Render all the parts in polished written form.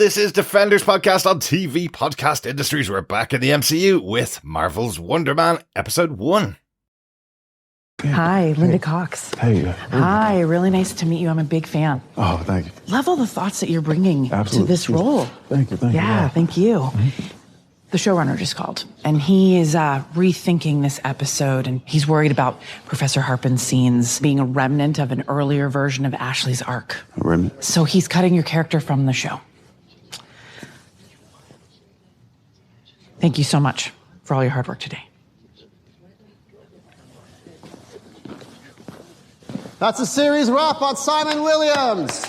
This is Defenders Podcast on TV Podcast Industries. We're back in the MCU with Marvel's Wonder Man Episode 1. Hi, Linda Cox. Hey. Hi, really nice to meet you. I'm a big fan. Oh, thank you. Love all the thoughts that you're bringing to this role. Thank you. Yeah, thank you. Mm-hmm. The showrunner just called, and he is rethinking this episode, and he's worried about Professor Harpin's scenes being a remnant of an earlier version of Ashley's arc. A remnant? So he's cutting your character from the show. Thank you so much for all your hard work today. That's a series wrap on Simon Williams.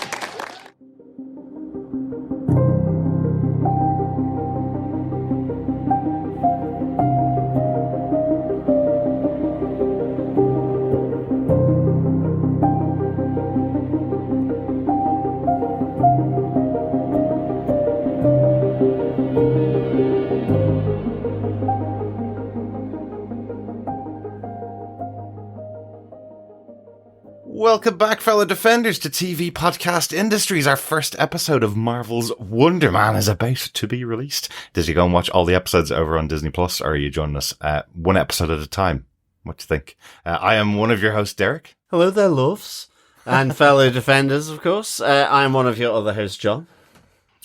Welcome back, fellow Defenders, to TV Podcast Industries. Our first episode of Marvel's Wonder Man is about to be released. Did you go and watch all the episodes over on Disney Plus, or are you joining us one episode at a time? What do you think? I am one of your hosts, Derek. Hello there, loves. And fellow Defenders, of course. I am one of your other hosts, John.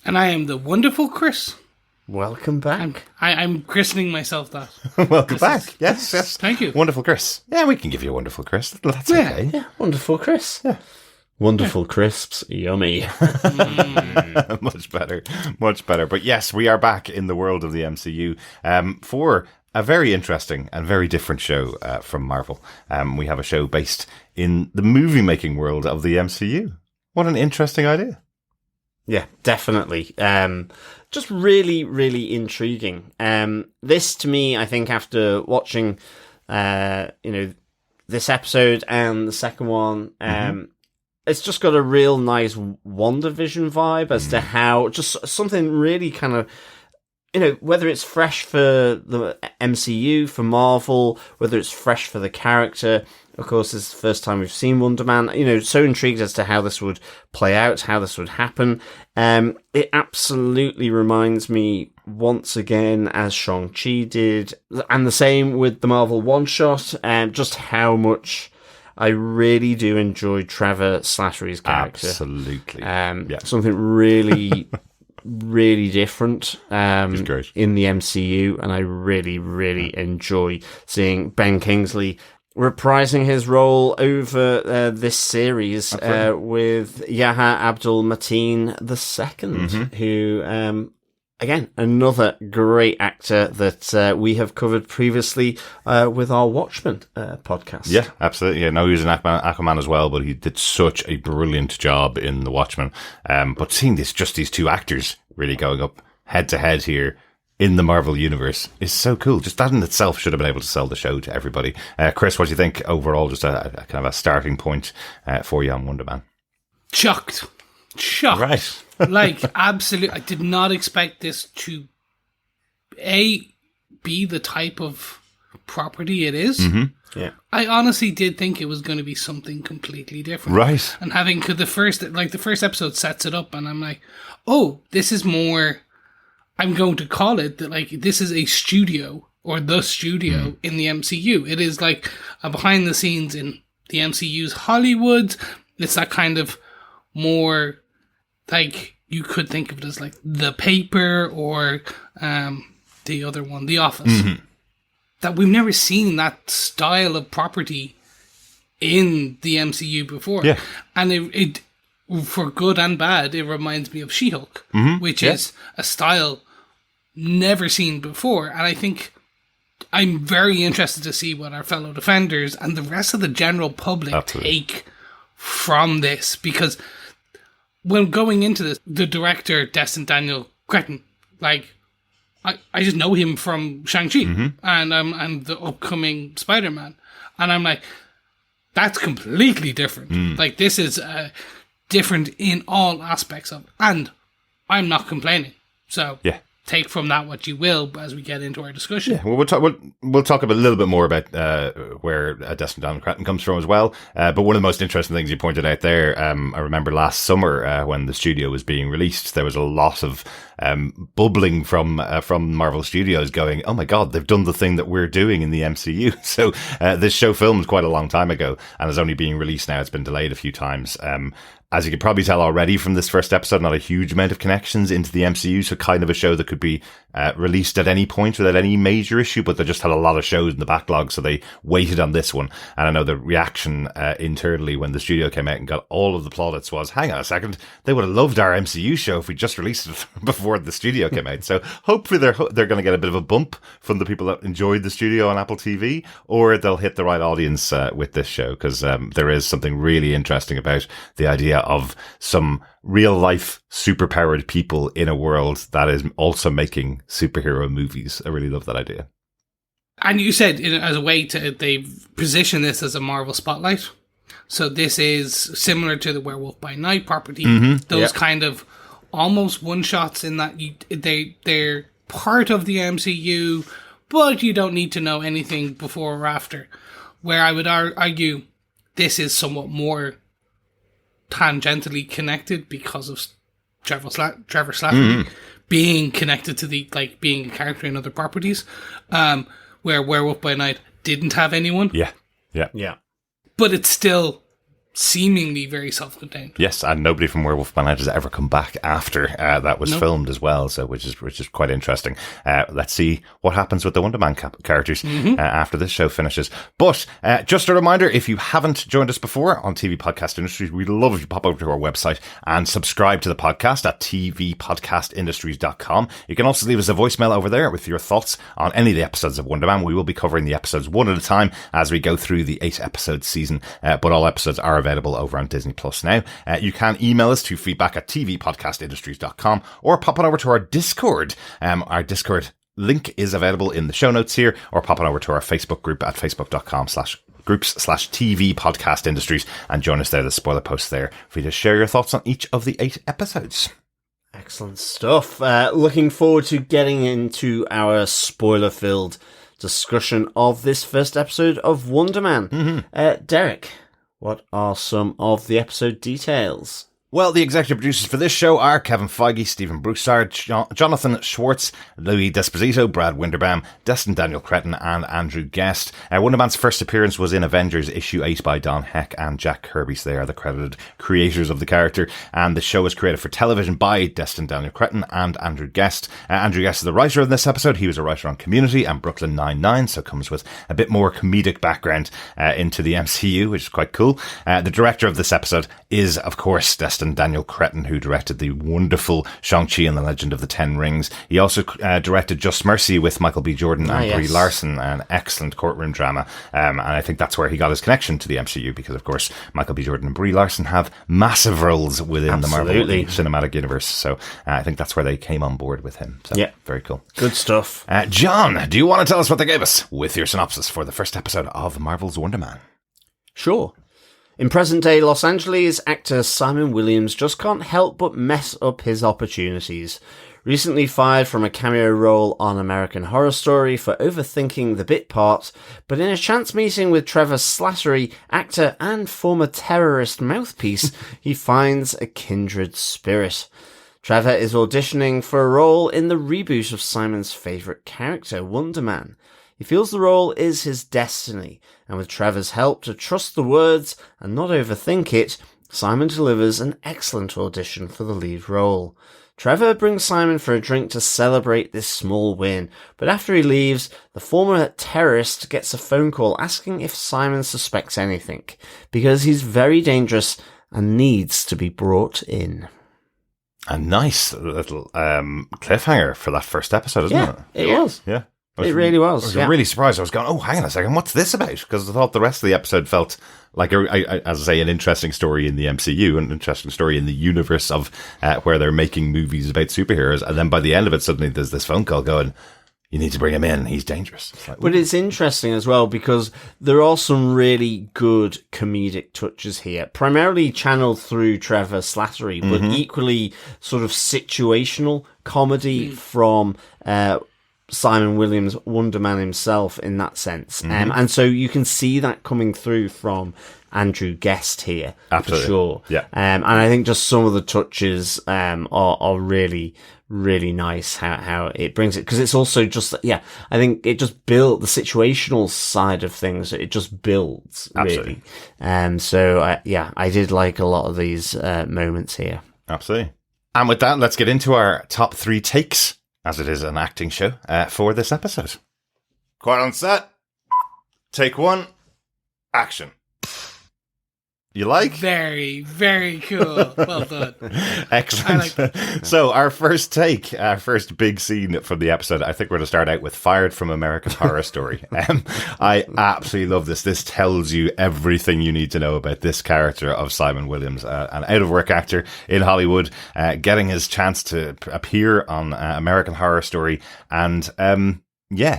And I am the wonderful Chris. Welcome back. I'm christening myself that. Welcome back. Yes. Thank you. Wonderful Chris. Yeah, we can give you a wonderful Chris. That's okay. Yeah, wonderful Chris. Yeah. Wonderful crisps. Yummy. Much better. But yes, we are back in the world of the MCU for a very interesting and very different show from Marvel. We have a show based in the movie-making world of the MCU. What an interesting idea. Yeah, definitely. Just really, really intriguing. This, to me, I think after watching, this episode and the second one, it's just got a real nice WandaVision vibe as to how, just something really kind of, whether it's fresh for the MCU, for Marvel, whether it's fresh for the character. Of course, this is the first time we've seen Wonder Man. So intrigued as to how this would play out, how this would happen. It absolutely reminds me once again, as Shang-Chi did, and the same with the Marvel one-shot, just how much I really do enjoy Trevor Slattery's character. Absolutely. Something really... really different in the MCU, and I really, really enjoy seeing Ben Kingsley reprising his role over this series with Yahya Abdul-Mateen II, who, again, another great actor that we have covered previously with our Watchmen podcast. Yeah, absolutely. Yeah, no, he was in Aquaman as well, but he did such a brilliant job in The Watchmen. But seeing these two actors really going up head to head here in the Marvel universe is so cool. Just that in itself should have been able to sell the show to everybody. Chris, what do you think overall? Just a kind of a starting point for you on Wonder Man. Shocked. Right. Like, absolutely. I did not expect this to, be the type of property it is. Mm-hmm. Yeah. I honestly did think it was going to be something completely different. Right. And having the first episode sets it up, and I'm like, oh, this is more, I'm going to call it that, like, this is a studio, or the studio in the MCU. It is like a behind the scenes in the MCU's Hollywood. It's that kind of more, like, you could think of it as like The Paper or the other one, The Office. That we've never seen that style of property in the MCU before. Yeah. And it for good and bad, it reminds me of She-Hulk, which is a style never seen before. And I think I'm very interested to see what our fellow Defenders and the rest of the general public take from this, because when going into this, the director, Destin Cretton, like, I just know him from Shang-Chi and the upcoming Spider-Man. And I'm like, that's completely different. Like, this is different in all aspects of it. And I'm not complaining. So, take from that what you will as we get into our discussion. Yeah, well, we'll talk a little bit more about where Destin Daniel Cretton comes from as well. But one of the most interesting things you pointed out there, I remember last summer when the studio was being released, there was a lot of bubbling from Marvel Studios going, oh my God, they've done the thing that we're doing in the MCU. So this show filmed quite a long time ago and is only being released now. It's been delayed a few times. As you could probably tell already from this first episode, not a huge amount of connections into the MCU, so kind of a show that could be released at any point without any major issue, but they just had a lot of shows in the backlog, so they waited on this one. And I know the reaction internally when the studio came out and got all of the plaudits was, hang on a second, they would have loved our MCU show if we just released it before the studio came out. So hopefully they're going to get a bit of a bump from the people that enjoyed the studio on Apple TV, or they'll hit the right audience with this show, because there is something really interesting about the idea of some real life superpowered people in a world that is also making superhero movies. I really love that idea. And you said as a way to, they position this as a Marvel spotlight. So this is similar to the Werewolf by Night property. Those kind of almost one shots in that they're part of the MCU, but you don't need to know anything before or after. Where I would argue this is somewhat more tangentially connected because of Trevor Slattery being connected to being a character in other properties, where Werewolf by Night didn't have anyone. Yeah. But it's still seemingly very self-contained. Yes, and nobody from Werewolf by Night has ever come back after that was filmed as well, so which is quite interesting. Let's see what happens with the Wonder Man characters after this show finishes. But just a reminder, if you haven't joined us before on TV Podcast Industries, we'd love if you pop over to our website and subscribe to the podcast at tvpodcastindustries.com. You can also leave us a voicemail over there with your thoughts on any of the episodes of Wonder Man. We will be covering the episodes one at a time as we go through the 8-episode season, but all episodes are available over on Disney Plus now. You can email us to feedback at tvpodcastindustries.com or pop on over to our Discord. Our Discord link is available in the show notes here, or pop on over to our Facebook group at facebook.com/groups/TV Podcast Industries and join us there. The spoiler post there for you to share your thoughts on each of the 8 episodes. Excellent stuff. Looking forward to getting into our spoiler-filled discussion of this first episode of Wonder Man. Derek, what are some of the episode details? Well, the executive producers for this show are Kevin Feige, Stephen Broussard, Jonathan Schwartz, Louis D'Esposito, Brad Winderbaum, Destin Daniel Cretton, and Andrew Guest. Wonder Man's first appearance was in Avengers issue 8 by Don Heck and Jack Kirby, so they are the credited creators of the character. And the show was created for television by Destin Daniel Cretton and Andrew Guest. Andrew Guest is the writer of this episode. He was a writer on Community and Brooklyn Nine-Nine, so comes with a bit more comedic background into the MCU, which is quite cool. The director of this episode is, of course, Destin Daniel Cretton, who directed the wonderful Shang-Chi and the Legend of the Ten Rings. He also directed Just Mercy with Michael B. Jordan and Brie Larson, an excellent courtroom drama. And I think that's where he got his connection to the MCU, because, of course, Michael B. Jordan and Brie Larson have massive roles within the Marvel Cinematic Universe. So I think that's where they came on board with him. So, very cool. Good stuff. John, do you want to tell us what they gave us with your synopsis for the first episode of Marvel's Wonder Man? Sure. In present-day Los Angeles, actor Simon Williams just can't help but mess up his opportunities. Recently fired from a cameo role on American Horror Story for overthinking the bit part, but in a chance meeting with Trevor Slattery, actor and former terrorist mouthpiece, he finds a kindred spirit. Trevor is auditioning for a role in the reboot of Simon's favourite character, Wonder Man. He feels the role is his destiny, and with Trevor's help to trust the words and not overthink it, Simon delivers an excellent audition for the lead role. Trevor brings Simon for a drink to celebrate this small win, but after he leaves, the former terrorist gets a phone call asking if Simon suspects anything, because he's very dangerous and needs to be brought in. A nice little cliffhanger for that first episode, isn't it? It was. Yeah. It really was. I was really surprised. I was going, oh, hang on a second, what's this about? Because I thought the rest of the episode felt like, as I say, an interesting story in the MCU, an interesting story in the universe of where they're making movies about superheroes. And then by the end of it, suddenly there's this phone call going, you need to bring him in. He's dangerous. It's like, But it's interesting as well because there are some really good comedic touches here, primarily channeled through Trevor Slattery, but equally sort of situational comedy from Simon Williams, Wonder Man himself in that sense. And so you can see that coming through from Andrew Guest here, Absolutely. for sure. Yeah. And I think just some of the touches are really, really nice how it brings it. Because it's also just, I think it just built the situational side of things. It just builds, Absolutely. really. So, I did like a lot of these moments here. Absolutely. And with that, let's get into our top 3 takes, as it is an acting show, for this episode. Quiet on set. Take 1. Action. You like? Very, very cool. Well done. Excellent. I like that. So our first take, our first big scene from the episode, I think we're going to start out with Fired from American Horror Story. I absolutely love this. This tells you everything you need to know about this character of Simon Williams, an out-of-work actor in Hollywood, getting his chance to appear on American Horror Story. And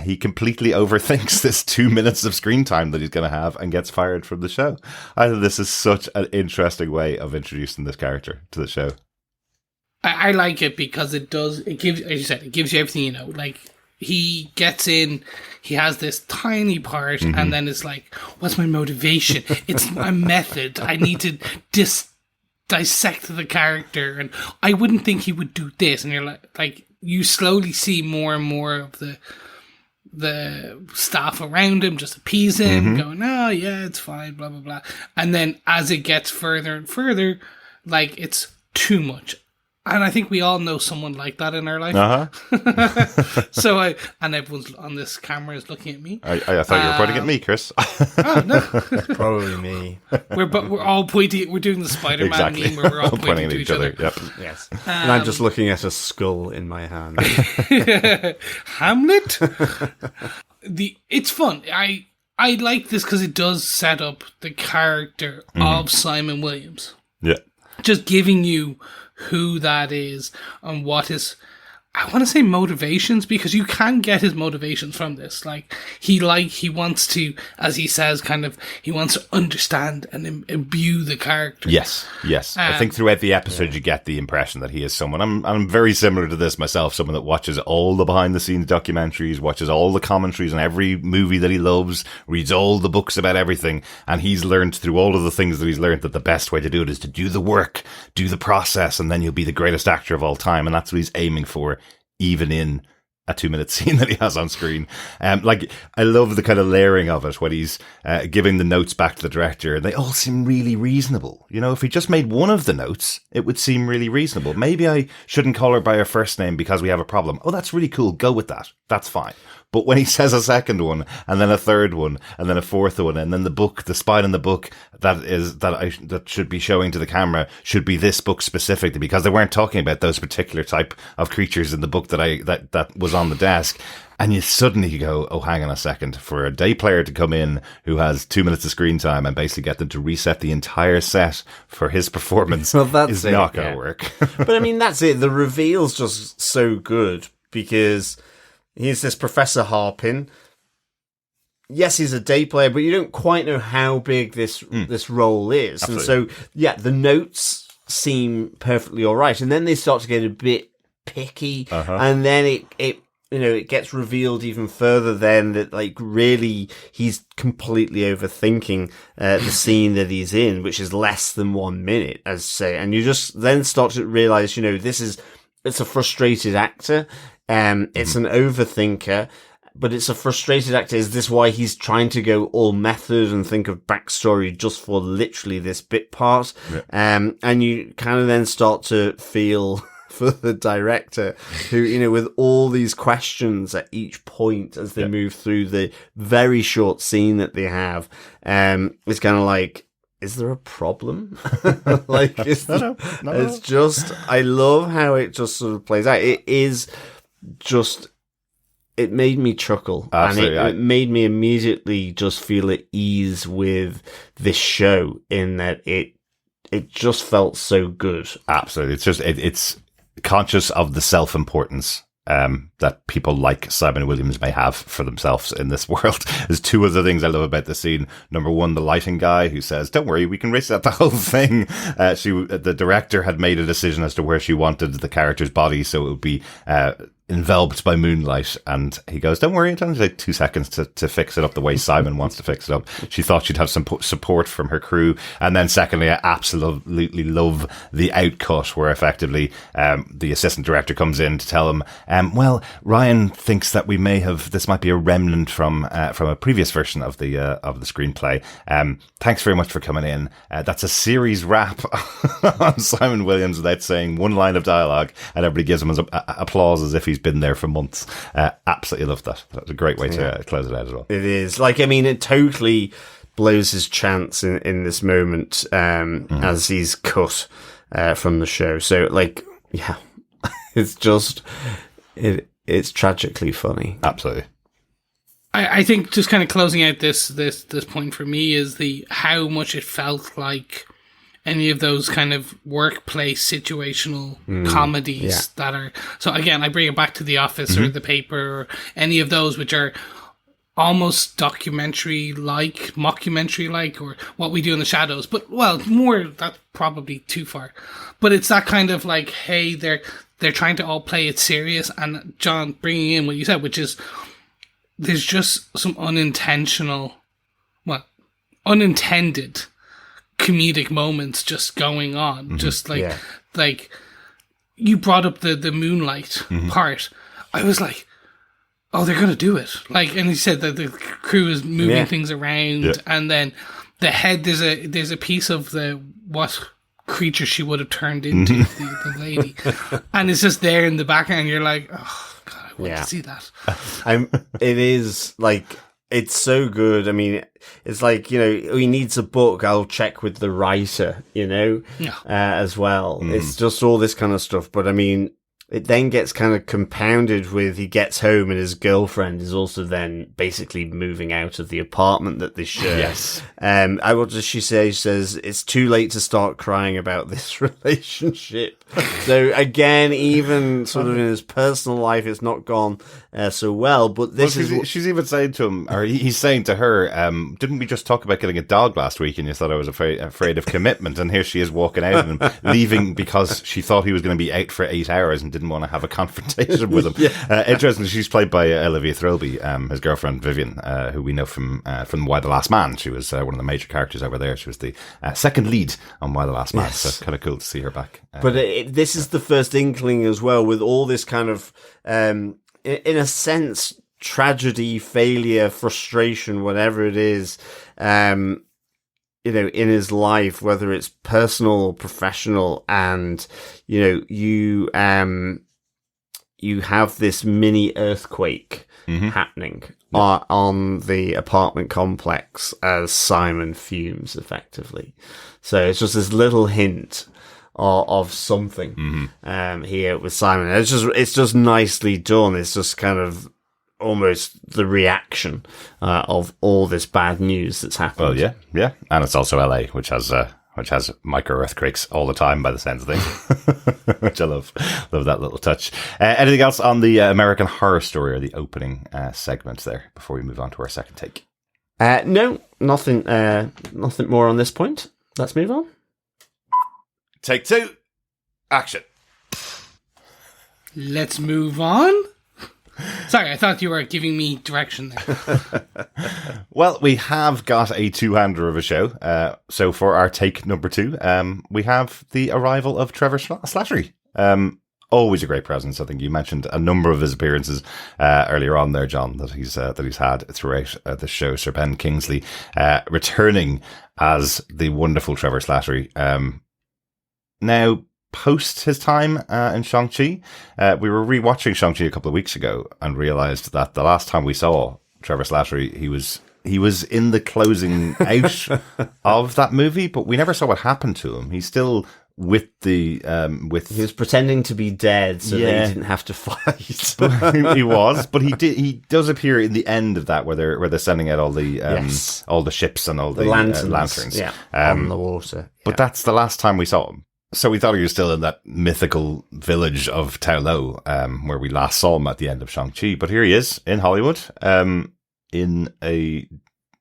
he completely overthinks this 2 minutes of screen time that he's going to have and gets fired from the show. I think this is such an interesting way of introducing this character to the show. I like it because it gives, as you said, it gives you everything you know. Like, he gets in, he has this tiny part, and then it's like, what's my motivation? It's my method. I need to dissect the character, and I wouldn't think he would do this. And you're like you slowly see more and more of the staff around him just appease him, going, oh yeah, it's fine, blah blah blah. And then as it gets further and further, like, it's too much. And I think we all know someone like that in our life. So and everyone's on this camera is looking at me. I thought you were pointing at me, Chris. Oh no, Probably me. we're all pointing. We're doing the Spider-Man Exactly. meme where we're all pointing to each other. Yep. Yes. And I'm just looking at a skull in my hand. Hamlet. It's fun. I like this because it does set up the character of Simon Williams. Yeah. Just giving you who that is and what his, I want to say motivations, because you can get his motivations from this. Like, he wants to, as he says, he wants to understand and imbue the character. Yes. I think throughout the episode, you get the impression that he is someone. I'm very similar to this myself. Someone that watches all the behind the scenes documentaries, watches all the commentaries on every movie that he loves, reads all the books about everything. And he's learned through all of the things that he's learned that the best way to do it is to do the work, do the process, and then you'll be the greatest actor of all time. And that's what he's aiming for, even in a 2-minute scene that he has on screen. I love the kind of layering of it when he's giving the notes back to the director, and they all seem really reasonable. You know, if he just made one of the notes, it would seem really reasonable. Maybe I shouldn't call her by her first name because we have a problem. Oh, that's really cool. Go with that. That's fine. But when he says a second one, and then a third one, and then a fourth one, and then the spine in the book that should be showing to the camera should be this book specifically, because they weren't talking about those particular type of creatures in the book that was on the desk. And you suddenly go, oh, hang on a second, for a day player to come in who has 2 minutes of screen time and basically get them to reset the entire set for his performance is not going to work. But I mean, that's it. The reveal's just so good because he's this Professor Harpin. Yes, he's a day player, but you don't quite know how big this role is. Absolutely. And so, the notes seem perfectly all right. And then they start to get a bit picky. And then it gets revealed even further then that, like, really he's completely overthinking the scene that he's in, which is less than 1 minute, as say. And you just then start to realize, it's a frustrated actor. It's an overthinker, but it's a frustrated actor. Is this why he's trying to go all method and think of backstory just for literally this bit part? Yeah. And you kind of then start to feel for the director who, with all these questions at each point as they move through the very short scene that they have, it's kind of like, is there a problem? Like, no. It's just, I love how it just sort of plays out. It is just, it made me chuckle. Absolutely. And it made me immediately just feel at ease with this show in that it just felt so good. Absolutely. It's just, it's conscious of the self-importance that people like Simon Williams may have for themselves in this world. There's two other things I love about the scene. Number one, the lighting guy who says, "Don't worry, we can reset the whole thing." The director had made a decision as to where she wanted the character's body, so it would be enveloped by moonlight, and he goes, "Don't worry, it only take 2 seconds to fix it up the way Simon wants to fix it up." She thought she'd have some support from her crew. And then secondly, I absolutely love the outcut where effectively the assistant director comes in to tell him, well, Ryan thinks that this might be a remnant from a previous version of the screenplay. Thanks very much for coming in. That's a series wrap on Simon Williams without saying one line of dialogue, and everybody gives him applause as if he's been there for months. Absolutely loved that. That was a great way to close it out as well. It is. it totally blows his chance in this moment as he's cut from the show. So, it's just... It's tragically funny. Absolutely. I think just kind of closing out this point for me is how much it felt like any of those kind of workplace situational comedies that are... So again, I bring it back to The Office or The Paper or any of those which are almost documentary-like, mockumentary-like, or What We Do in the Shadows. But, more, that's probably too far. But it's that kind of hey, they're trying to all play it serious. And John, bringing in what you said, which is there's just some unintended comedic moments just going on. Just you brought up the moonlight part. I was like, oh, they're going to do it. And he said that the crew is moving things around. And then the head, there's a piece of what creature she would have turned into, the lady. And it's just there in the background. You're like, oh, God, I want to see that. It is it's so good. I mean, it's he needs a book. I'll check with the writer, as well. It's just all this kind of stuff. But I mean, it then gets kind of compounded with he gets home and his girlfriend is also then basically moving out of the apartment that they share. Yes. What does she say? She says, "It's too late to start crying about this relationship." So again, even sort of in his personal life, it's not gone so well. But she's even saying to him, or he's saying to her, "Didn't we just talk about getting a dog last week? And you thought I was afraid of commitment." And here she is walking out and leaving because she thought he was going to be out for 8 hours and didn't want to have a confrontation with him. Interestingly, she's played by Olivia Thirlby, his girlfriend Vivian, who we know from Why the Last Man. She was one of the major characters over there. She was the second lead on Why the Last Man. So kind of cool to see her back. But this is the first inkling as well, with all this kind of, in a sense, tragedy, failure, frustration, whatever it is, in his life, whether it's personal or professional, and, you have this mini earthquake happening on the apartment complex as Simon fumes, effectively. So it's just this little hint of something here with Simon. It's just nicely done. It's just kind of almost the reaction of all this bad news that's happened. Well, yeah, and it's also LA, which has micro earthquakes all the time, by the sense of things, which I love that little touch. Anything else on the American Horror Story or the opening segments there before we move on to our second take? No, nothing more on this point. Let's move on. Take 2. Action. Let's move on. Sorry, I thought you were giving me direction there. Well, we have got a two-hander of a show. So for our take number 2, we have the arrival of Trevor Slattery. Always a great presence. I think you mentioned a number of his appearances earlier on there, John, that he's had throughout the show. Sir Ben Kingsley returning as the wonderful Trevor Slattery. Now, post his time in Shang-Chi, we were rewatching Shang-Chi a couple of weeks ago and realized that the last time we saw Trevor Slattery, he was in the closing out of that movie, but we never saw what happened to him. He's still with he was pretending to be dead so that he didn't have to fight. He was, but he does appear in the end of that where they're sending out all the ships and all the lanterns on the water. But that's the last time we saw him. So we thought he was still in that mythical village of Tao Lo, where we last saw him at the end of Shang-Chi. But here he is in Hollywood, in a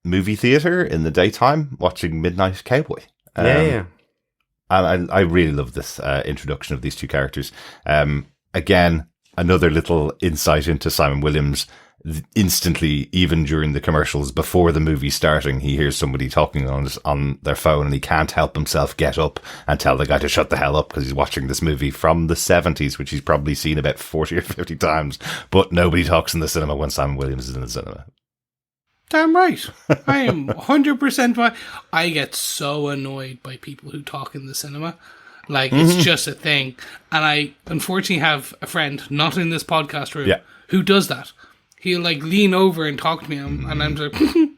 movie theater in the daytime, watching Midnight Cowboy. Yeah. And I really love this introduction of these two characters. Again, another little insight into Simon Williams. Instantly, even during the commercials, before the movie starting, he hears somebody talking on their phone and he can't help himself get up and tell the guy to shut the hell up because he's watching this movie from the 70s, which he's probably seen about 40 or 50 times. But nobody talks in the cinema when Simon Williams is in the cinema. Damn right. I am 100% right. I get so annoyed by people who talk in the cinema. Like, it's just a thing. And I unfortunately have a friend, not in this podcast room, who does that. He'll like lean over and talk to me, and I'm like,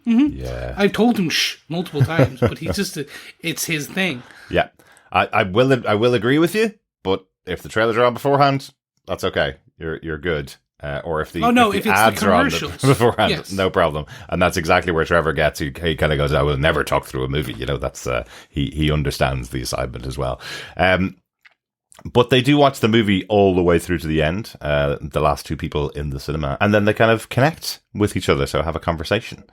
Yeah. I've told him shh multiple times, but he's just, it's his thing. Yeah. I will agree with you, but if the trailers are on beforehand, that's okay. You're good. Or if the ads are on beforehand, yes. No problem. And that's exactly where Trevor gets. He kind of goes, I will never talk through a movie. You know, that's he understands the assignment as well. But they do watch the movie all the way through to the end, the last two people in the cinema, and then they kind of connect with each other, so have a conversation.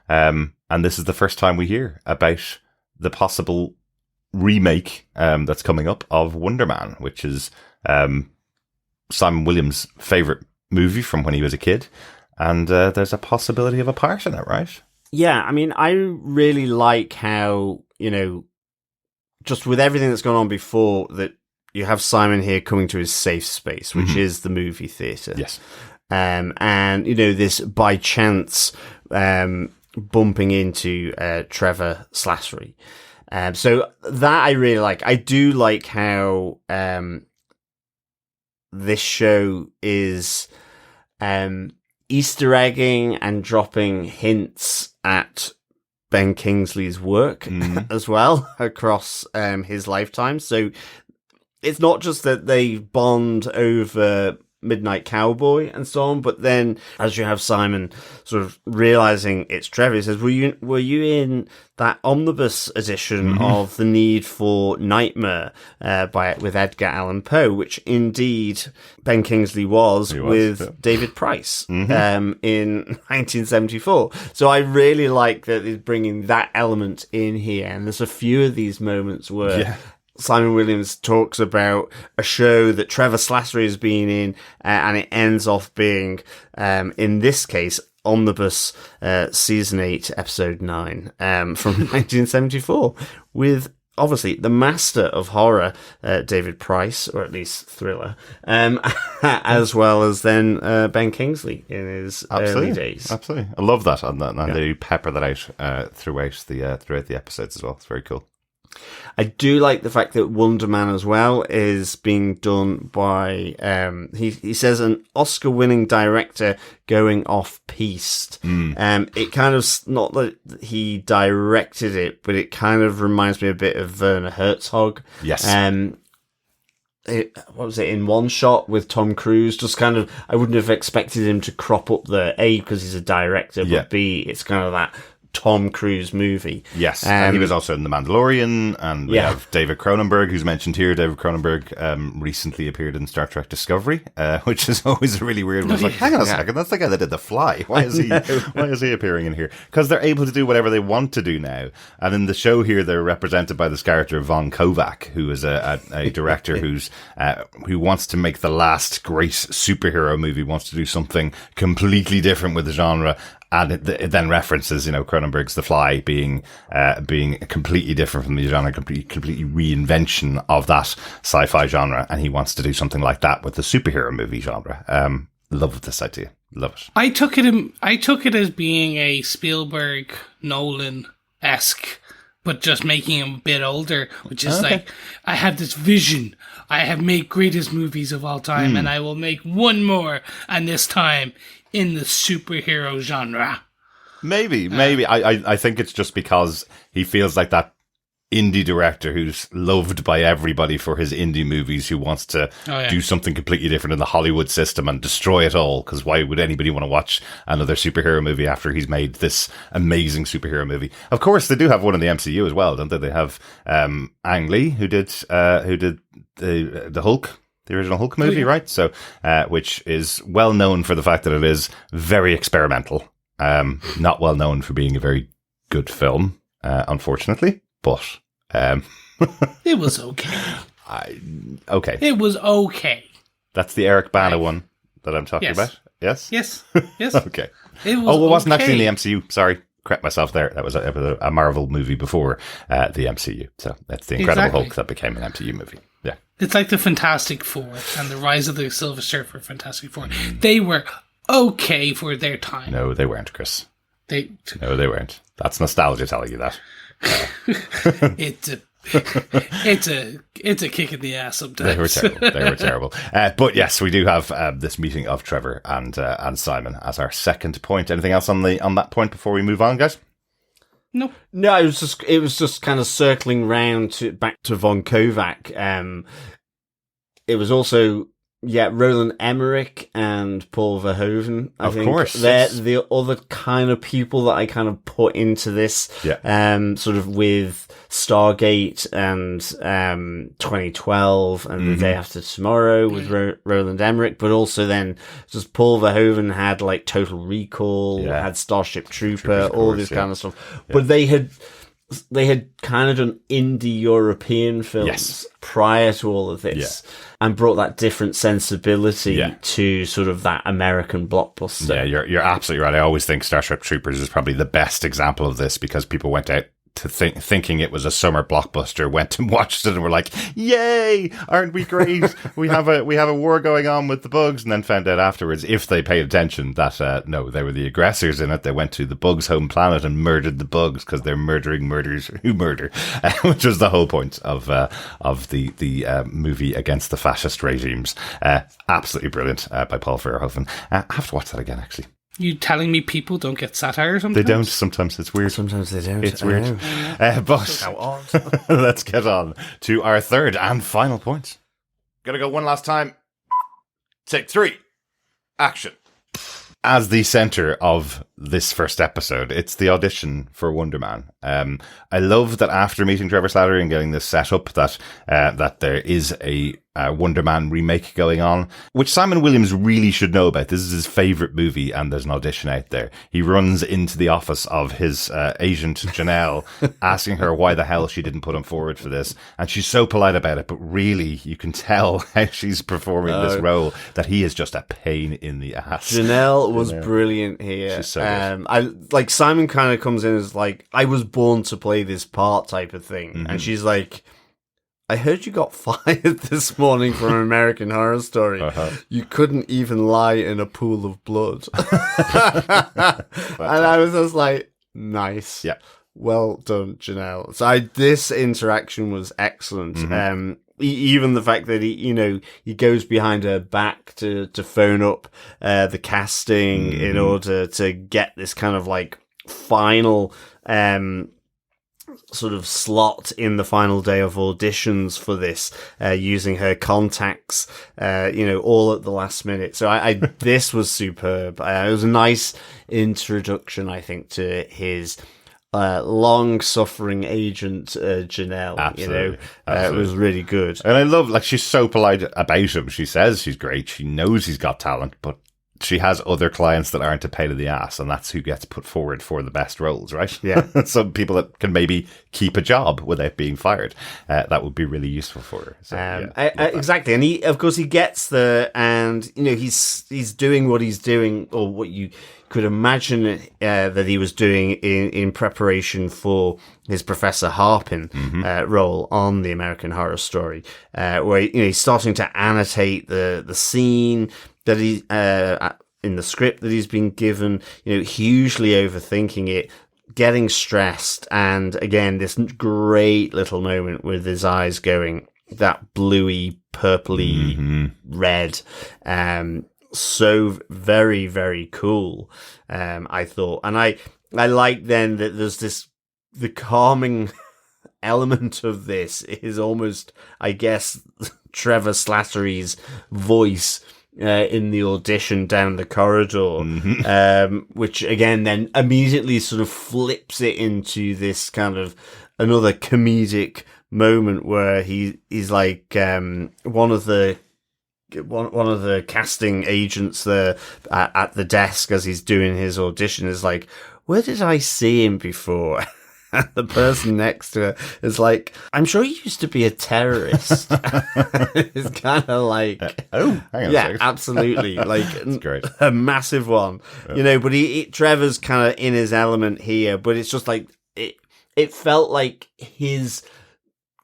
And this is the first time we hear about the possible remake that's coming up of Wonder Man, which is Simon Williams' favourite movie from when he was a kid. And there's a possibility of a part in it, right? Yeah, I mean, I really like how, you know, just with everything that's gone on before, that you have Simon here coming to his safe space, which is the movie theatre. Yes. And, you know, this by chance bumping into Trevor Slattery. So that I really like. I do like how this show is Easter egging and dropping hints at Ben Kingsley's work as well across his lifetime. So it's not just that they bond over Midnight Cowboy and so on, but then as you have Simon sort of realizing it's Trevor, he says, were you in that omnibus edition of The Need for Nightmare with Edgar Allan Poe, which indeed Ben Kingsley was with David Price in 1974. So I really like that he's bringing that element in here, and there's a few of these moments where Simon Williams talks about a show that Trevor Slattery has been in, and it ends off being, in this case, Omnibus Season 8, Episode 9, from 1974, with obviously the master of horror, David Price, or at least thriller, as well as then Ben Kingsley in his early days. Absolutely. I love that, and they pepper that out throughout the episodes as well. It's very cool. I do like the fact that Wonder Man as well is being done by, he says, an Oscar-winning director going off-piste. It kind of, not that he directed it, but it kind of reminds me a bit of Werner Herzog. Yes. What was it, in One Shot with Tom Cruise? Just kind of, I wouldn't have expected him to crop up there, A, because he's a director, but B, it's kind of that Tom Cruise movie. Yes, and he was also in The Mandalorian, and we have David Cronenberg, who's mentioned here. David Cronenberg recently appeared in Star Trek Discovery, which is always a really weird one. It's like, hang on a second, that's the guy that did The Fly. Why is he appearing in here? Because they're able to do whatever they want to do now. And in the show here, they're represented by this character Von Kovac, who is a director who wants to make the last great superhero movie, wants to do something completely different with the genre. And it then references, Cronenberg's The Fly being completely different from the genre, completely reinvention of that sci-fi genre, and he wants to do something like that with the superhero movie genre. Love this idea, love it. I took it as being a Spielberg Nolan-esque, but just making him a bit older, which is like, I have this vision. I have made greatest movies of all time, and I will make one more, and this time in the superhero genre. Maybe. I think it's just because he feels like that indie director who's loved by everybody for his indie movies, who wants to do something completely different in the Hollywood system and destroy it all, because why would anybody want to watch another superhero movie after he's made this amazing superhero movie? Of course, they do have one in the MCU as well, don't they? They have Ang Lee, who did the Hulk, the original Hulk movie, right? So, which is well known for the fact that it is very experimental, not well known for being a very good film, unfortunately. But it was okay. Okay. It was okay. That's the Eric Bana one that I'm talking about? Yes? Yes. Okay. It was it wasn't actually okay. in the MCU. Sorry. Correct myself there. That was a Marvel movie before the MCU. So that's the Incredible Hulk that became an MCU movie. Yeah. It's like the Fantastic Four and the Rise of the Silver Surfer Fantastic Four. They were okay for their time. No, they weren't, Chris. No, they weren't. That's nostalgia telling you that. It's a kick in the ass sometimes. They were terrible. But yes, we do have this meeting of Trevor and Simon as our second point. Anything else on that point before we move on, guys? No, it was just kind of circling round back to Von Kovac. It was also Roland Emmerich and Paul Verhoeven. I think course, they're the other kind of people that I kind of put into this. Sort of with Stargate and 2012 and The Day After Tomorrow with Roland Emmerich, but also then just Paul Verhoeven had like Total Recall, had Starship Trooper, all this kind of stuff. But they had kind of done indie European films prior to all of this and brought that different sensibility to sort of that American blockbuster. Yeah, you're absolutely right. I always think Starship Troopers is probably the best example of this, because people went out to thinking it was a summer blockbuster, went and watched it and were like, yay, aren't we great? we have a war going on with the bugs, and then found out afterwards, if they paid attention, that no, they were the aggressors in it. They went to the bugs' home planet and murdered the bugs because they're murdering murders who murder, which was the whole point of the movie against the fascist regimes. Absolutely brilliant by Paul Verhoeven. I have to watch that again, actually. You telling me people don't get satire sometimes? They don't sometimes. It's weird. Sometimes they don't. It's weird. But how odd. Let's get on to our third and final point. Gonna go one last time. Take 3. Action. As the center of this first episode, it's the audition for Wonder Man. I love that after meeting Trevor Slattery and getting this set up, that there is a Wonder Man remake going on, which Simon Williams really should know about. This is his favorite movie, and there's an audition out there. He runs into the office of his agent, Janelle, asking her why the hell she didn't put him forward for this. And she's so polite about it, but really, you can tell how she's performing this role, that he is just a pain in the ass. Janelle was brilliant here. She's so good. I like Simon kind of comes in as like, I was born to play this part type of thing. And she's like, I heard you got fired this morning from American Horror Story. You couldn't even lie in a pool of blood. And I was just like, nice. Yeah. Well done, Janelle. So this interaction was excellent. Even the fact that he goes behind her back to phone up the casting in order to get this kind of like final sort of slot in the final day of auditions for this, using her contacts, all at the last minute. So I this was superb. It was a nice introduction, I think, to his long-suffering agent, Janelle. Absolutely. It was really good. And I love, like, she's so polite about him. She says she's great. She knows he's got talent, but she has other clients that aren't a pain in the ass, and that's who gets put forward for the best roles, right? Yeah. Some people that can maybe keep a job without being fired. That would be really useful for her. So, exactly. And he gets there, and he's doing what he's doing, or what you could imagine that he was doing in preparation for his Professor Harpin role on the American Horror Story, where he's starting to annotate the scene that he in the script that he's been given, hugely overthinking it, getting stressed, and again this great little moment with his eyes going that bluey, purpley red. So very, very cool. I thought, and I like then that there's the calming element of this is almost, I guess, Trevor Slattery's voice in the audition down the corridor, which again then immediately sort of flips it into this kind of another comedic moment where he's like one of the casting agents there at the desk as he's doing his audition is like, where did I see him before? And the person next to her is like, I'm sure he used to be a terrorist. It's kind of like, hang on a second. absolutely, like That's great. a massive one, you know. But Trevor's kind of in his element here, but it's just like it felt like his,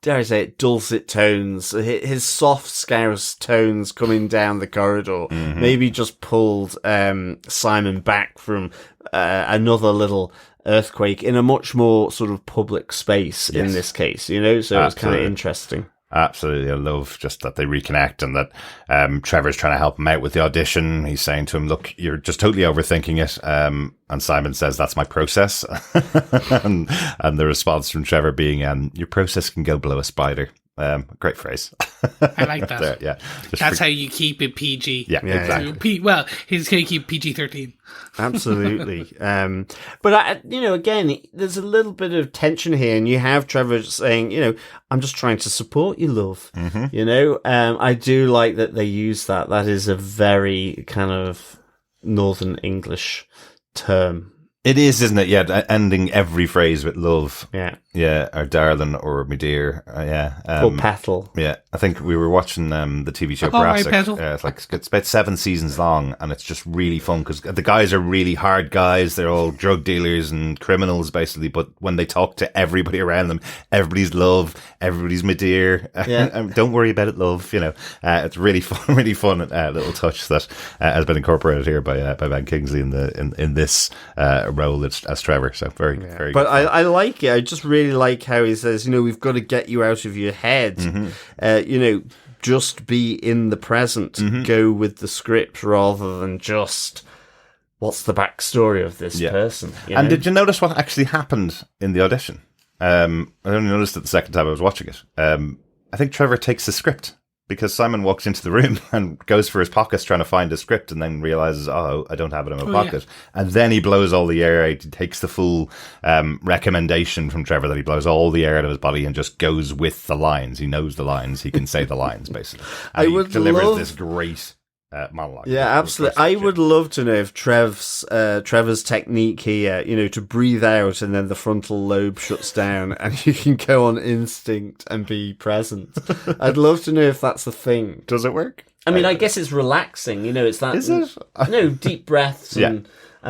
dare I say it, dulcet tones, his soft scouse tones coming down the corridor, maybe just pulled Simon back from another little earthquake in a much more sort of public space in this case, you know, so it's kind of interesting. Absolutely. I love just that they reconnect and that Trevor's trying to help him out with the audition. He's saying to him, look, you're just totally overthinking it. And Simon says, that's my process. and the response from Trevor being, your process can go below a spider. Great phrase. I like that. There, yeah. That's how you keep it PG. Yeah, exactly. Well, he's going to keep PG-13. Absolutely. But, you know, again, there's a little bit of tension here, and you have Trevor saying, you know, I'm just trying to support you, love. You know, I do like that they use that. That is a very kind of Northern English term. It is, isn't it? Yeah, ending every phrase with love. Yeah. Yeah, or darling, or me dear. Or petal. Yeah, I think we were watching the TV show right, Broussard. petal. It's about 7 seasons long, and it's just really fun because the guys are really hard guys. They're all drug dealers and criminals, basically. But when they talk to everybody around them, everybody's love, everybody's me dear. Yeah. Don't worry about it, love. You know, it's really fun, little touch that has been incorporated here by Ben Kingsley in this role as Trevor. So very, very. But good. I like it. I just really like how he says, you know, we've got to get you out of your head. You know, just be in the present. Go with the script rather than just what's the backstory of this person. And did you notice what actually happened in the audition? I only noticed it the second time I was watching it. I think Trevor takes the script because Simon walks into the room and goes for his pockets trying to find a script and then realizes, oh, I don't have it in my pocket. Yeah. And then he blows all the air out. He takes the full recommendation from Trevor that he blows all the air out of his body and just goes with the lines. He knows the lines. He can say the lines, basically. And he delivers this great monologue. Yeah, absolutely. I would love to know if Trevor's technique here, you know, to breathe out and then the frontal lobe shuts down and you can go on instinct and be present. I'd love to know if that's a thing. Does it work? I mean, I guess it's relaxing, you know, it's that. Is it? No, deep breaths and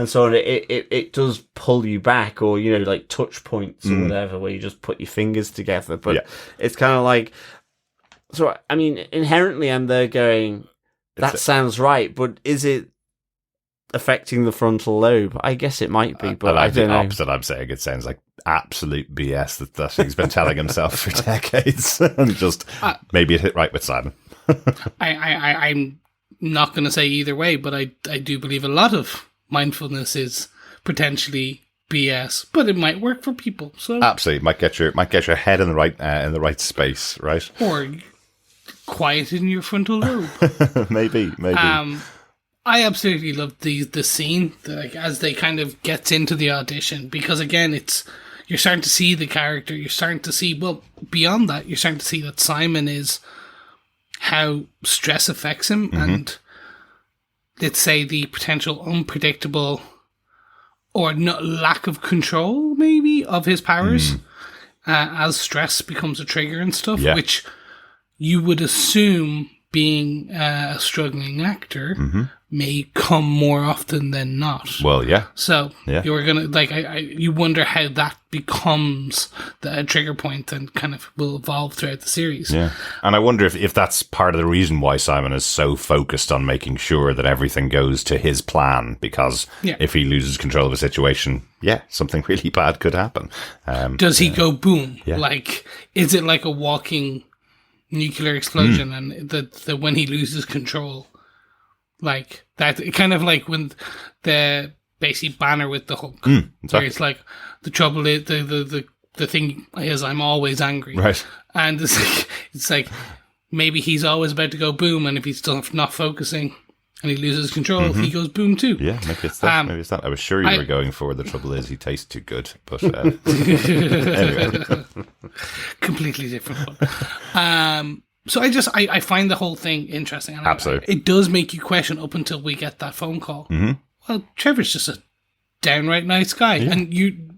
so on. It does pull you back, or, you know, like touch points or whatever, where you just put your fingers together. But it's kind of like, so, I mean, inherently I'm there going, that sounds right, but is it affecting the frontal lobe? I guess it might be, but I don't know. The opposite I'm saying. It sounds like absolute BS that he's been telling himself for decades, and just maybe it hit right with Simon. I'm not going to say either way, but I do believe a lot of mindfulness is potentially BS, but it might work for people. So absolutely, might get your head in the right space, right? Or quieten your frontal lobe. maybe. I absolutely love the scene, like, as they kind of gets into the audition, because again, you're starting to see the character. You're starting to see, well, beyond that, you're starting to see that Simon is how stress affects him, and let's say the potential unpredictable or lack of control, maybe, of his powers as stress becomes a trigger and stuff, which you would assume, being a struggling actor, may come more often than not. Well, yeah. So you're gonna you wonder how that becomes the trigger point and kind of will evolve throughout the series. Yeah, and I wonder if that's part of the reason why Simon is so focused on making sure that everything goes to his plan. Because if he loses control of a situation, something really bad could happen. Does he go boom? Yeah. Like, is it like a walking nuclear explosion, and the when he loses control, like that, kind of like when the basically banner with the Hulk, where it's like the trouble is the the thing is, I'm always angry. Right. And it's like maybe he's always about to go boom, and if he's still not focusing and he loses control, he goes boom too. Yeah, maybe it's that. Maybe it's that. I was sure you were going for the trouble is he tastes too good, but anyway, completely different one. So I find the whole thing interesting. And absolutely, it does make you question up until we get that phone call. Well, Trevor's just a downright nice guy, and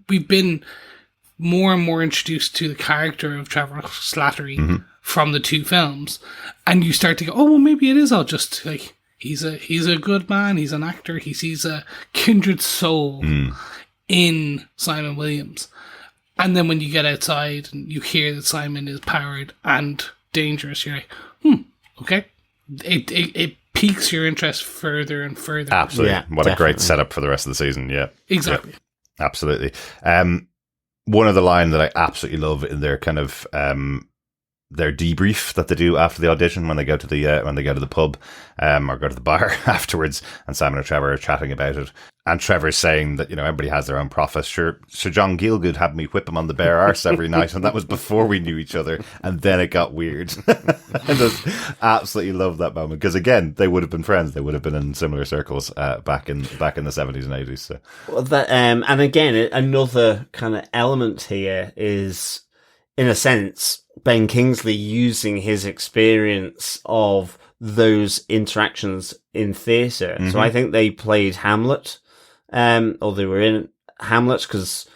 we've been more and more introduced to the character of Trevor Slattery from the two films, and you start to go, oh well, maybe it is all just like. He's a good man. He's an actor. He sees a kindred soul in Simon Williams. And then when you get outside and you hear that Simon is powered and dangerous, you're like, okay. It piques your interest further and further. Absolutely. Yeah, what definitely. a great setup for the rest of the season. Yeah. Exactly. Yeah, absolutely. One other line that I absolutely love in their kind of their debrief that they do after the audition when they go to the pub or go to the bar afterwards, and Simon and Trevor are chatting about it, and Trevor's saying that, you know, everybody has their own prophet. Sure, Sir John Gielgud had me whip him on the bare arse every night, and that was before we knew each other, and then it got weird. I just absolutely love that moment, because again, they would have been friends, they would have been in similar circles back in the 70s and 80s. So. Well, that and again, another kind of element here is, in a sense, Ben Kingsley using his experience of those interactions in theatre. So I think they played Hamlet, or they were in Hamlet, because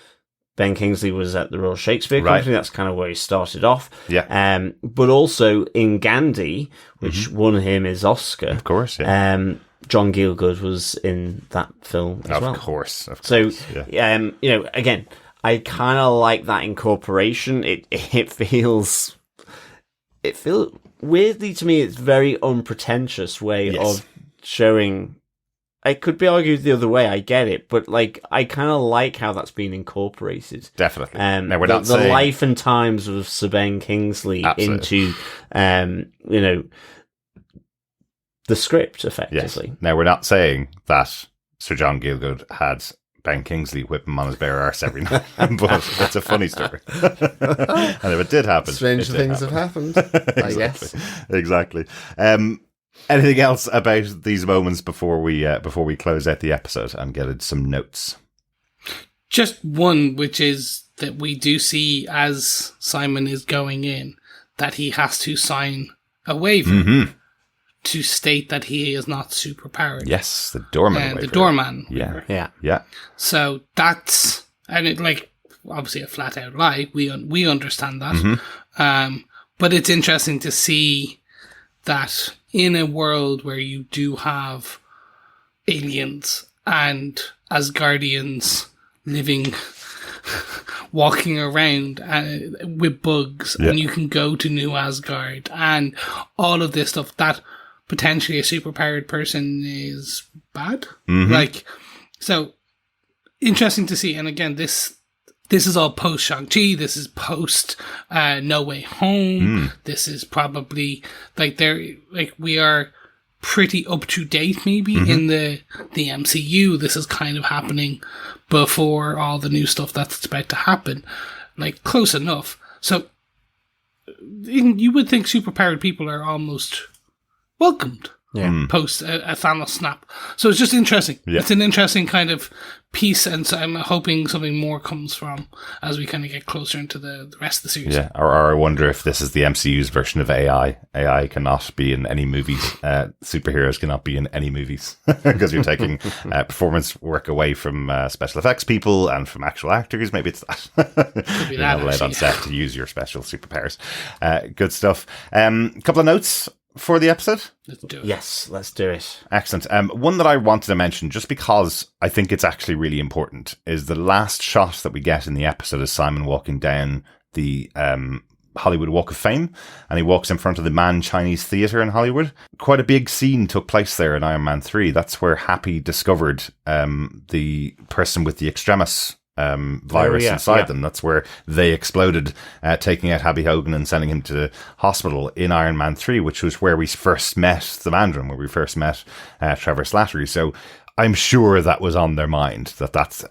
Ben Kingsley was at the Royal Shakespeare Company. That's kind of where he started off. Yeah. But also in Gandhi, which won him his Oscar. Of course, yeah. John Gielgud was in that film as well. Of course. So, yeah. you know, again, I kind of like that incorporation. It feels weirdly to me. It's very unpretentious way of showing. It could be argued the other way. I get it, but like I kind of like how that's been incorporated. Definitely. Now we're not the life and times of Sir Ben Kingsley into, you know, the script effectively. Yes. Now we're not saying that Sir John Gielgud had Ben Kingsley whip him on his bare arse every night, but it's a funny story. And if it did happen, Strange things have happened, I guess. Exactly. Anything else about these moments before we close out the episode and get into some notes? Just one, which is that we do see as Simon is going in that he has to sign a waiver to state that he is not superpowered. Yes, the doorman waiver. The doorman waiver. waiver. Yeah. So that's, and it, like, obviously a flat out lie. We understand that. But it's interesting to see that in a world where you do have aliens and Asgardians living, walking around with bugs, and you can go to New Asgard and all of this stuff, that potentially a superpowered person is bad. Like, so interesting to see. And again, this is all post Shang-Chi. This is post No Way Home. This is probably we are pretty up to date maybe in the MCU. This is kind of happening before all the new stuff that's about to happen. Like, close enough. So you would think superpowered people are almost welcomed post a Thanos snap. So it's just interesting. It's an interesting kind of piece, and so I'm hoping something more comes from as we kind of get closer into the rest of the series. Yeah, or I wonder if this is the MCU's version of AI. AI cannot be in any movies. Superheroes cannot be in any movies because you're taking performance work away from special effects people and from actual actors. Maybe it's that. Could be You're that, not allowed actually. on set to use your special superpowers. Good stuff. A couple of notes for the episode. Let's do it. Yes, let's do it. Excellent. One that I wanted to mention, just because I think it's actually really important, is the last shot that we get in the episode is Simon walking down the Hollywood Walk of Fame, and he walks in front of the Man Chinese Theatre in Hollywood. Quite a big scene took place there in Iron Man 3. That's where Happy discovered the person with the extremis virus inside them. That's where they exploded, taking out Happy Hogan and sending him to the hospital in Iron Man 3, which was where we first met the Mandarin, where we first met Trevor Slattery. So I'm sure that was on their mind, that's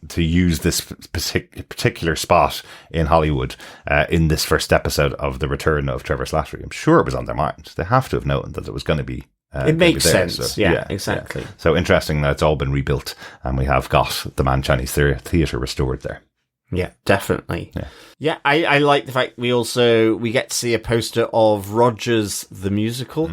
to use this particular spot in Hollywood in this first episode of the return of Trevor Slattery. I'm sure it was on their mind. They have to have known that it was going to be. It makes sense. So, yeah, exactly. Yeah. So interesting that it's all been rebuilt, and we have got the Man Chinese Theatre restored there. Yeah, definitely. Yeah, I like the fact we get to see a poster of Rogers the Musical,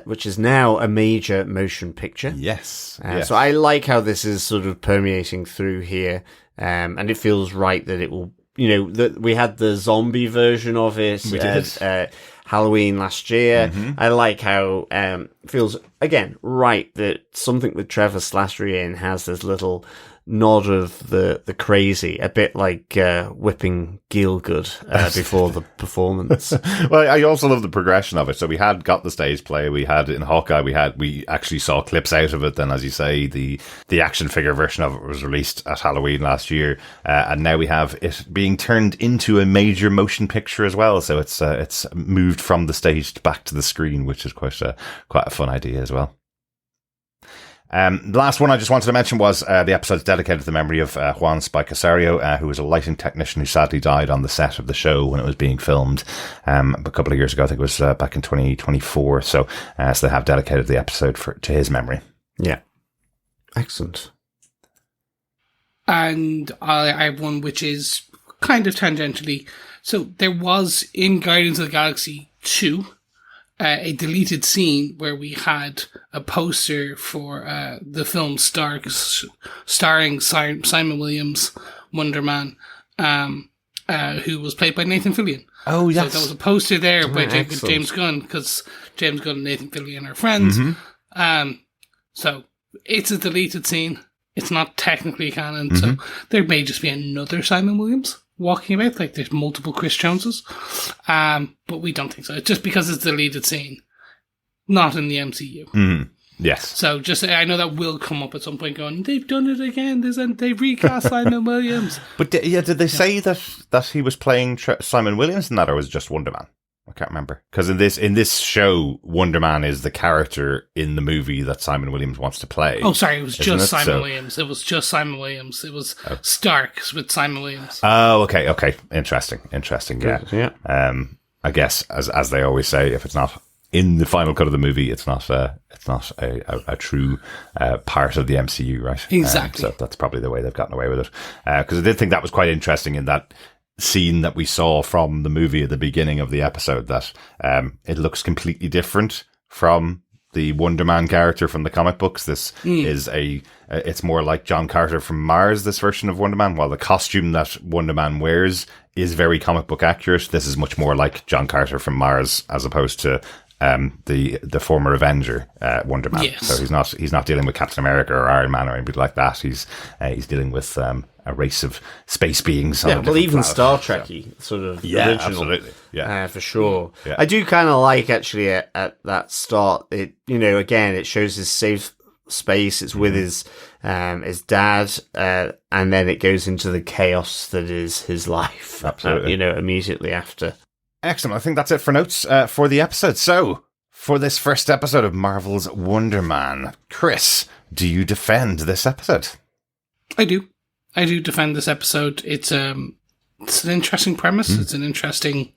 which is now a major motion picture. Yes. So I like how this is sort of permeating through here, and it feels right that it will, we had the zombie version of it. We did. Halloween last year. I like how it feels, again, right that something with Trevor Slattery in has this little nod of the crazy, a bit like whipping Gielgud before the performance. Well, I also love the progression of it. So we had got the stage play, we had in Hawkeye, we actually saw clips out of it. Then, as you say, the action figure version of it was released at Halloween last year, and now we have it being turned into a major motion picture as well. So it's moved from the stage back to the screen, which is quite a fun idea as well. The last one I just wanted to mention was the episode dedicated to the memory of Juan Spicasario, who was a lighting technician who sadly died on the set of the show when it was being filmed a couple of years ago. I think it was back in 2024. So they have dedicated the episode to his memory. Yeah. Excellent. And I have one which is kind of tangentially. So there was in Guardians of the Galaxy 2 a deleted scene where we had a poster for the film starring Simon Williams, Wonder Man, who was played by Nathan Fillion. Oh, yes. So there was a poster there by excellent. James Gunn, because James Gunn and Nathan Fillion are friends. So it's a deleted scene. It's not technically canon, so there may just be another Simon Williams walking about, like there's multiple Chris Joneses, but we don't think so. It's just because it's a deleted scene, not in the MCU. Yes. So just I know that will come up at some point. Going, they've done it again. They've recast Simon Williams. But did they say that he was playing Simon Williams in that, or was it just Wonder Man? I can't remember, because in this show, Wonder Man is the character in the movie that Simon Williams wants to play. Oh, sorry, it was just Simon Williams. It was just Simon Williams. It was Starks with Simon Williams. Oh, okay. Interesting. Yeah. Yeah. I guess as they always say, if it's not in the final cut of the movie, it's not a true part of the MCU, right? Exactly. So that's probably the way they've gotten away with it. Because I did think that was quite interesting in that scene that we saw from the movie at the beginning of the episode, that it looks completely different from the Wonder Man character from the comic books. This is it's more like John Carter from Mars, this version of Wonder Man, while the costume that Wonder Man wears is very comic book accurate. This is much more like John Carter from Mars as opposed to the former Avenger Wonder Man. Yes. So he's not dealing with Captain America or Iron Man or anything like that. He's dealing with a race of space beings. Yeah, well, even Star Trek-y sort of original. Absolutely. Yeah, for sure. Yeah. I do kind of like actually at that start. It again it shows his safe space. It's with his dad, and then it goes into the chaos that is his life. Absolutely. Immediately after. Excellent. I think that's it for notes for the episode. So, for this first episode of Marvel's Wonder Man, Chris, do you defend this episode? I do defend this episode. It's an interesting premise. It's an interesting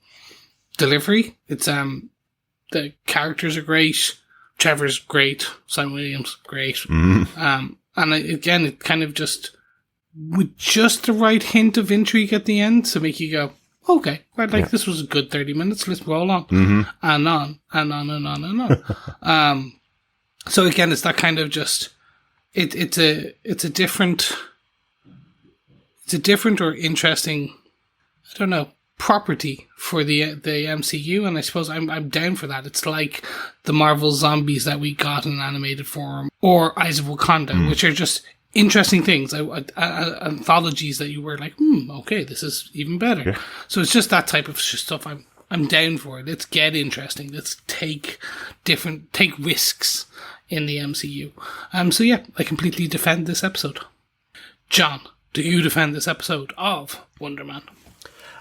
delivery. It's the characters are great. Trevor's great. Simon Williams, great. And again, it kind of just with just the right hint of intrigue at the end to make you go, okay, this was a good 30 minutes. Let's roll on and on and on and on and on. So again, it's that kind of just it's a different or interesting, I don't know, property for the MCU, and I suppose I'm down for that. It's like the Marvel zombies that we got in animated form, or Eyes of Wakanda, which are just interesting things, anthologies that you were like, okay, this is even better. Yeah. So it's just that type of stuff. I'm down for it. Let's get interesting. Let's take risks in the MCU. So yeah, I completely defend this episode. John, do you defend this episode of Wonder Man?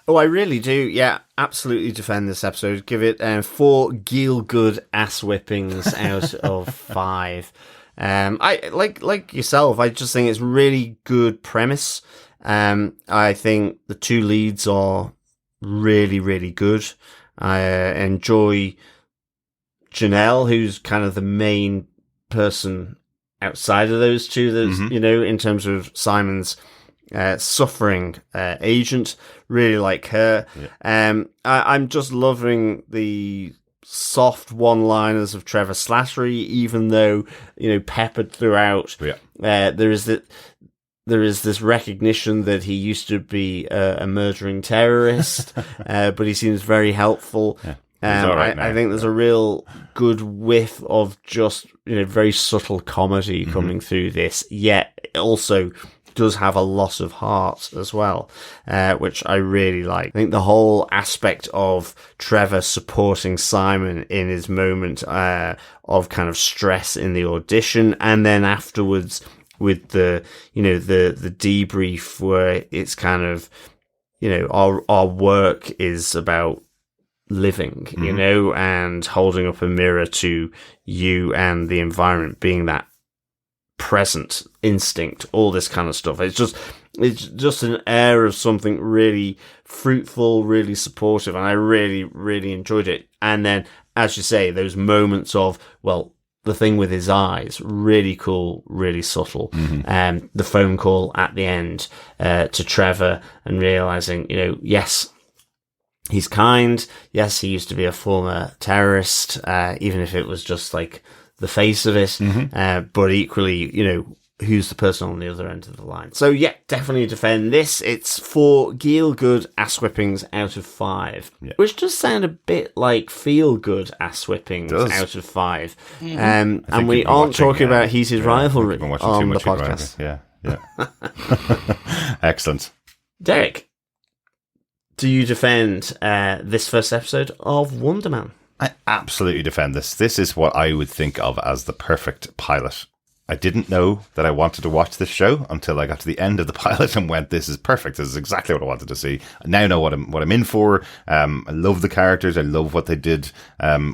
Oh, I really do. Yeah, absolutely defend this episode. Give it 4 Gielgud ass whippings out of 5. I like yourself. I just think it's really good premise. I think the two leads are really, really good. I enjoy Janelle, who's kind of the main person outside of those two. That's in terms of Simon's suffering agent. Really like her. Yeah. I'm just loving the soft one-liners of Trevor Slattery, even though peppered throughout. Yeah. There is this recognition that he used to be a murdering terrorist, but he seems very helpful. Yeah. I think there's a real good whiff of just very subtle comedy coming through this, yet it also does have a lot of heart as well, which I really like. I think the whole aspect of Trevor supporting Simon in his moment of kind of stress in the audition, and then afterwards with the debrief where it's kind of our work is about living, and holding up a mirror to you and the environment, being that present instinct, all this kind of stuff. It's just an air of something really fruitful, really supportive, and I really, really enjoyed it. And then, as you say, those moments of, well, the thing with his eyes, really cool, really subtle. The phone call at the end to Trevor and realizing, yes, he's kind. Yes, he used to be a former terrorist, even if it was just like the face of it. But equally, who's the person on the other end of the line? So yeah, definitely defend this. It's 4 Giel-good ass whippings out of 5, which does sound a bit like feel good ass whippings out of 5. And we aren't talking about heated rivalry on the podcast. Yeah. Excellent. Derek, do you defend this first episode of Wonder Man? I absolutely defend this. This is what I would think of as the perfect pilot. I didn't know that I wanted to watch this show until I got to the end of the pilot and went, this is perfect. This is exactly what I wanted to see. I now know what I'm in for. I love the characters. I love what they did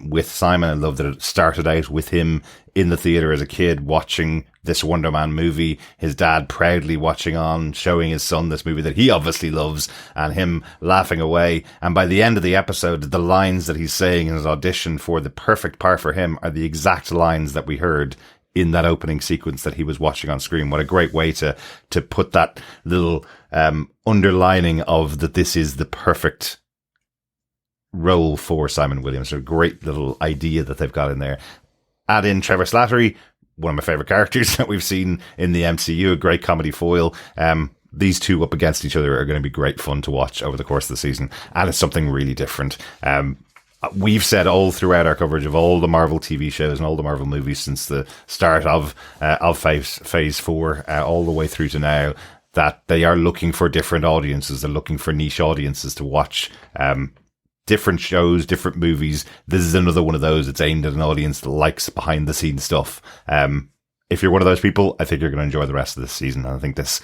with Simon. I love that it started out with him in the theater as a kid watching this Wonder Man movie, his dad proudly watching on, showing his son this movie that he obviously loves, and him laughing away. And by the end of the episode, the lines that he's saying in his audition for the perfect part for him are the exact lines that we heard in that opening sequence that he was watching on screen. What a great way to put that little underlining of that this is the perfect role for Simon Williams. A great little idea that they've got in there. Add in Trevor Slattery, one of my favourite characters that we've seen in the MCU, a great comedy foil. These two up against each other are going to be great fun to watch over the course of the season, and it's something really different. We've said all throughout our coverage of all the Marvel TV shows and all the Marvel movies since the start of Phase 4 all the way through to now, that they are looking for different audiences. They're looking for niche audiences to watch different shows, different movies. This is another one of those. It's aimed at an audience that likes behind the scenes stuff. If you're one of those people, I think you're going to enjoy the rest of this season. And I think this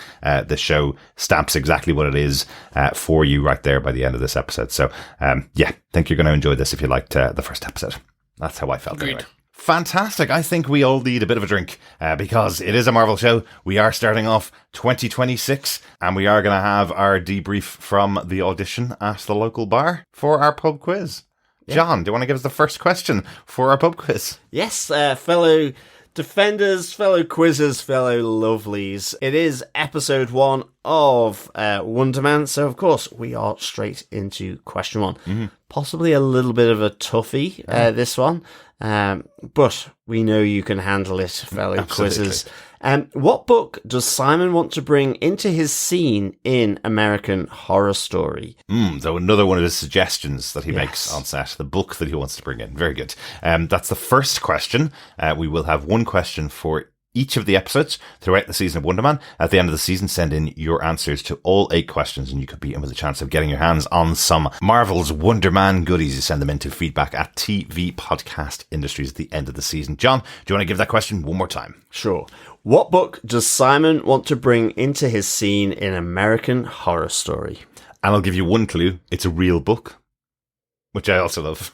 show stamps exactly what it is for you right there by the end of this episode. So, I think you're going to enjoy this if you liked the first episode. That's how I felt. Agreed. Anyway. Fantastic. I think we all need a bit of a drink because it is a Marvel show. We are starting off 2026 and we are going to have our debrief from the audition at the local bar for our pub quiz. Yeah. John, do you want to give us the first question for our pub quiz? Yes, fellow defenders, fellow quizzers, fellow lovelies. It is episode 1 of Wonder Man, so of course we are straight into question 1. Mm-hmm. Possibly a little bit of a toughie, this one, but we know you can handle it, fellow quizzers. What book does Simon want to bring into his scene in American Horror Story? So another one of his suggestions that he makes on set, the book that he wants to bring in. Very good. That's the first question. We will have one question for each of the episodes throughout the season of Wonder Man. At the end of the season, send in your answers to all 8 questions and you could be in with a chance of getting your hands on some Marvel's Wonder Man goodies. You send them in to feedback at TV Podcast Industries at the end of the season. John, do you want to give that question one more time? Sure. What book does Simon want to bring into his scene in American Horror Story? And I'll give you one clue. It's a real book. which I also love.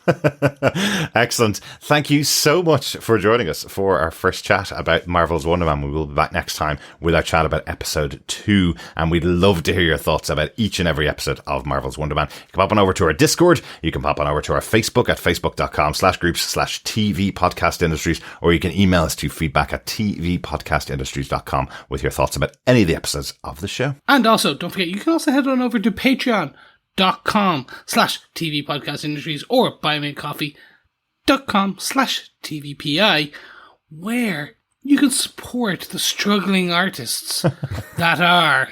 Excellent. Thank you so much for joining us for our first chat about Marvel's Wonder Man. We will be back next time with our chat about episode 2, and we'd love to hear your thoughts about each and every episode of Marvel's Wonder Man. You can pop on over to our Discord. You can pop on over to our Facebook at facebook.com/groups/TV Podcast Industries, or you can email us to feedback@tvpodcastindustries.com with your thoughts about any of the episodes of the show. And also, don't forget, you can also head on over to patreon.com/TV Podcast Industries or buymeacoffee.com/TVPI, where you can support the struggling artists that are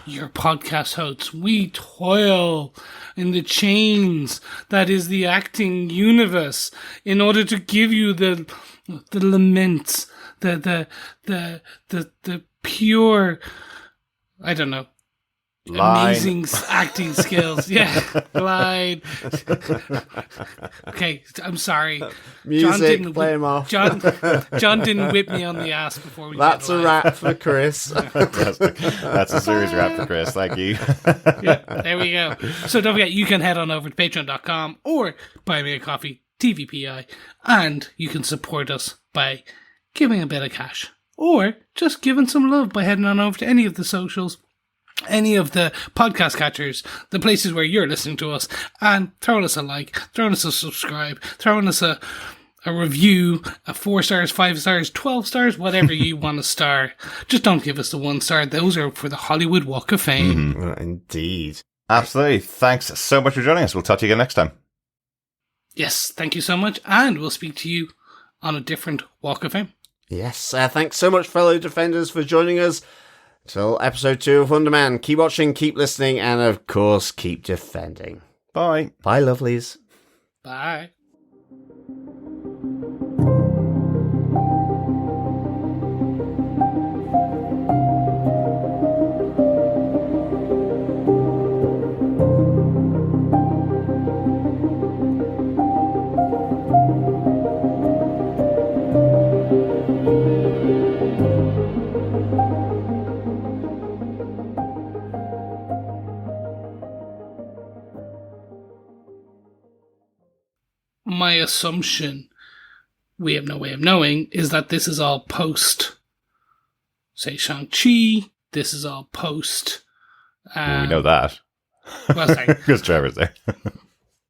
your podcast hosts. We toil in the chains that is the acting universe in order to give you the laments, the pure, I don't know, amazing acting skills. Yeah, line. Okay, I'm sorry. Music, play him off. John didn't whip me on the ass before we. That's a wrap for Chris. Fantastic. That's a serious wrap for Chris. Thank you. Yeah, there we go. So don't forget, you can head on over to patreon.com or buy me a coffee, TVPI, and you can support us by giving a bit of cash or just giving some love by heading on over to any of the socials, any of the podcast catchers, the places where you're listening to us, and throwing us a like, throwing us a subscribe, throwing us a review, 4 stars, 5 stars, 12 stars, whatever you want to star. Just don't give us the 1 star. Those are for the Hollywood Walk of Fame. Mm-hmm. Indeed. Absolutely. Thanks so much for joining us. We'll talk to you again next time. Yes, thank you so much, and we'll speak to you on a different Walk of Fame. Yes, thanks so much, fellow Defenders, for joining us. Till episode 2 of Wonder Man. Keep watching, keep listening, and of course, keep defending. Bye. Bye, lovelies. Bye. My assumption, we have no way of knowing, is that this is all post, say, Shang-Chi. This is all post. We know that. Well, sorry. Because Trevor's there.